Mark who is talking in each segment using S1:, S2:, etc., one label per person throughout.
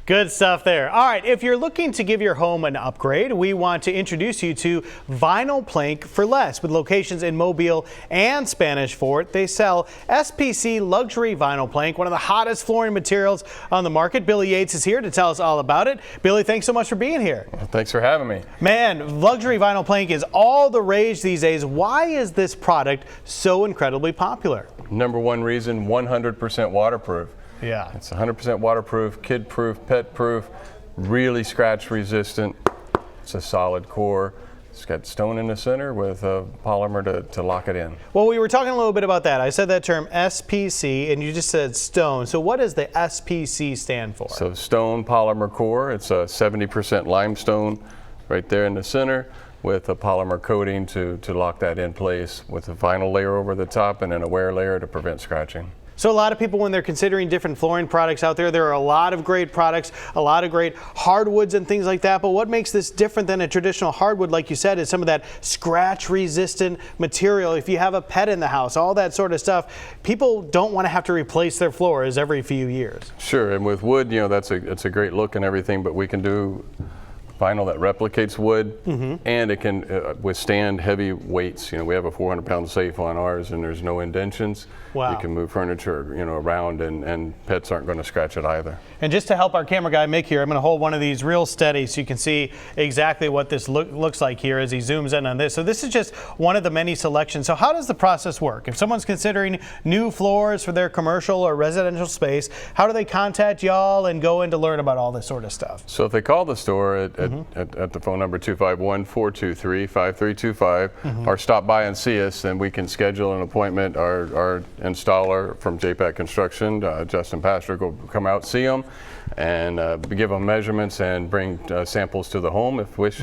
S1: Good stuff there. All right, if you're looking to give your home an upgrade, we want to introduce you to Vinyl Plank for Less. With locations in Mobile and Spanish Fort, they sell SPC luxury vinyl plank, one of the hottest flooring materials on the market. Billy Yates is here to tell us all about it. Billy, thanks so much for being here.
S2: Well, thanks for having me.
S1: Man, luxury vinyl plank is all the rage these days. Why is this product so incredibly popular?
S2: Number one reason, 100% waterproof.
S1: Yeah.
S2: It's 100% waterproof, kid-proof, pet-proof, really scratch-resistant. It's a solid core. It's got stone in the center with a polymer to lock it in.
S1: Well, we were talking a little bit about that. I said that term SPC, and you just said stone. So what does the SPC stand for?
S2: So stone polymer core. It's a 70% limestone right there in the center with a polymer coating to lock that in place with a vinyl layer over the top and then a wear layer to prevent scratching.
S1: So a lot of people, when they're considering different flooring products out there are a lot of great products, a lot of great hardwoods and things like that. But what makes this different than a traditional hardwood, like you said, is some of that scratch-resistant material. If you have a pet in the house, all that sort of stuff, people don't want to have to replace their floors every few years.
S2: Sure, and with wood, you know, it's a great look and everything, but we can do vinyl that replicates wood, and it can withstand heavy weights. You know, we have a 400-pound safe on ours, and there's no indentions.
S1: Wow.
S2: You can move furniture, you know, around, and pets aren't going to scratch it either.
S1: And just to help our camera guy Mick here, I'm going to hold one of these real steady so you can see exactly what this looks like here as he zooms in on this. So this is just one of the many selections. So how does the process work? If someone's considering new floors for their commercial or residential space, how do they contact y'all and go in to learn about all this sort of stuff?
S2: So if they call the store at the phone number 251-423-5325 or stop by and see us, then we can schedule an appointment. Our installer from JPAC Construction, Justin Pastrick, will come out, see them, and give them measurements and bring samples to the home if wish,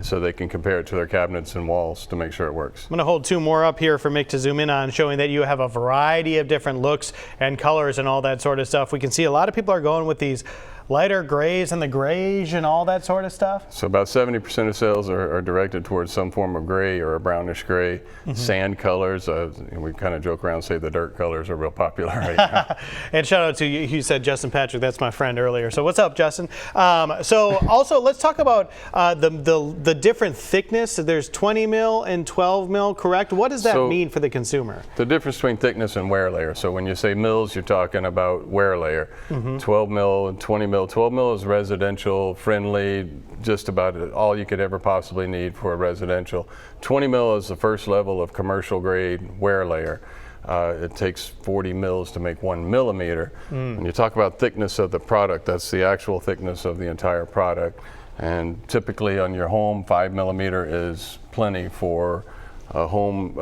S2: so they can compare it to their cabinets and walls to make sure it works.
S1: I'm going to hold two more up here for Mick to zoom in on, showing that you have a variety of different looks and colors and all that sort of stuff. We can see a lot of people are going with these lighter grays and the grayish and all that sort of stuff.
S2: So about 70% of sales are directed towards some form of gray or a brownish gray. Sand colors, we kind of joke around and say the dirt colors are real popular right now.
S1: And shout out to you, you said Justin Patrick, that's my friend earlier. So what's up, Justin? So also let's talk about the different thickness. There's 20 mil and 12 mil, correct? What does that mean for the consumer?
S2: The difference between thickness and wear layer. So when you say mils, you're talking about wear layer. 12 mil and 20 mil. 12 mil is residential friendly, just about all you could ever possibly need for a residential. 20 mil is the first level of commercial grade wear layer. It takes 40 mils to make 1 millimeter. When you talk about thickness of the product, that's the actual thickness of the entire product. And typically on your home, 5 millimeter is plenty for a home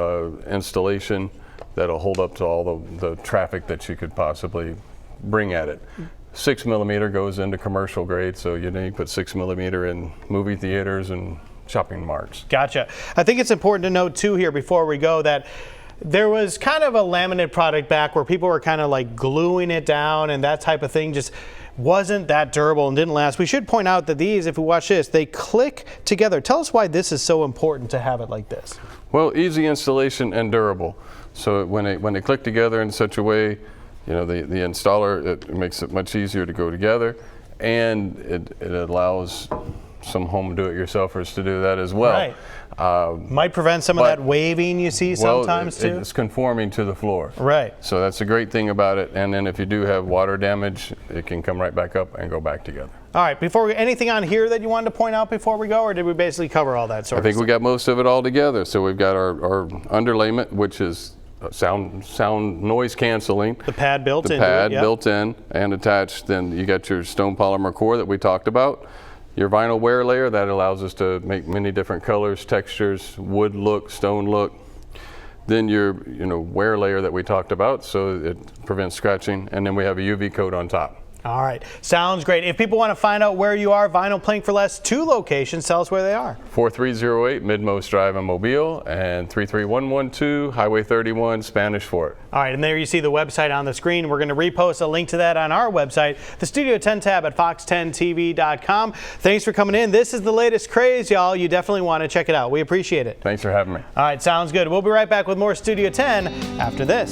S2: installation that'll hold up to all the traffic that you could possibly bring at it. 6 millimeter goes into commercial grade, so you put 6 millimeter in movie theaters and shopping marts.
S1: Gotcha. I think it's important to note too here before we go that there was kind of a laminate product back where people were kind of like gluing it down, and that type of thing just wasn't that durable and didn't last. We should point out that these, if we watch this, they click together. Tell us why this is so important to have it like this.
S2: Well, easy installation and durable. So when they click together in such a way, you know, the installer, it makes it much easier to go together, and it allows some home do-it-yourselfers to do that as well.
S1: Right. Might prevent some of that waving you see sometimes too.
S2: It's conforming to the floor.
S1: Right.
S2: So that's a great thing about it. And then if you do have water damage, it can come right back up and go back together.
S1: All right. Anything on here that you wanted to point out before we go, or did we basically cover all that sort of stuff?
S2: I think we got most of it all together. So we've got our underlayment, which is sound noise canceling.
S1: The pad built in.
S2: The pad built in and attached. Then you got your stone polymer core that we talked about. Your vinyl wear layer that allows us to make many different colors, textures, wood look, stone look. Then your wear layer that we talked about, so it prevents scratching. And then we have a UV coat on top.
S1: All right, sounds great. If people want to find out where you are, Vinyl Plank for Less, 2 locations. Tell us where they are.
S2: 4308 Midmost Drive in Mobile and 33112 Highway 31 Spanish Fort.
S1: All right, and there you see the website on the screen. We're going to repost a link to that on our website, the Studio 10 tab at fox10tv.com. Thanks for coming in. This is the latest craze, y'all. You definitely want to check it out. We appreciate it.
S2: Thanks for having me.
S1: All right, sounds good. We'll be right back with more Studio 10 after this.